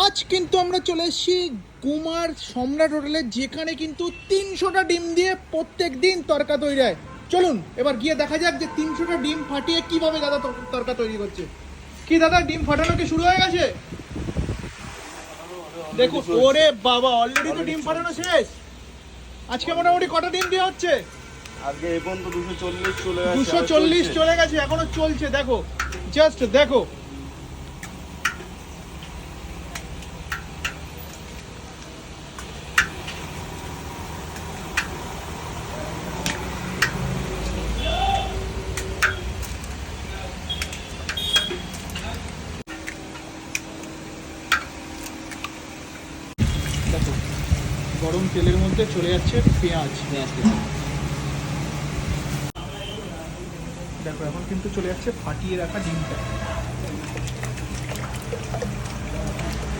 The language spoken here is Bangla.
আজ কিন্তু আমরা চলে এসেছি কুমার সম্রাট হোটেলে, যেখানে কিন্তু 300টা ডিম দিয়ে প্রত্যেক দিন তরকা তৈরি হয়। চলুন এবার গিয়ে দেখা যাক যে 300টা ডিম ফাটিয়ে কিভাবে দাদা তরকা তৈরি করছে। কি দাদা, ডিম ফাটানো কি শুরু হয়ে গেছে? দেখুন, ওরে বাবা, অলরেডি তো ডিম ফাটানো শেষ। আজকে মোটামুটি কটা ডিম দিয়ে হচ্ছে? আজকে এই পর্যন্ত 240 চলে গেছে। 240 চলে গেছে, এখনো চলছে। দেখো, জাস্ট দেখো। দেখো, গরম তেলের মধ্যে চলে যাচ্ছে পেঁয়াজ। দেখো, এখন কিন্তু চলে যাচ্ছে ফাটিয়ে রাখা ডিমটা।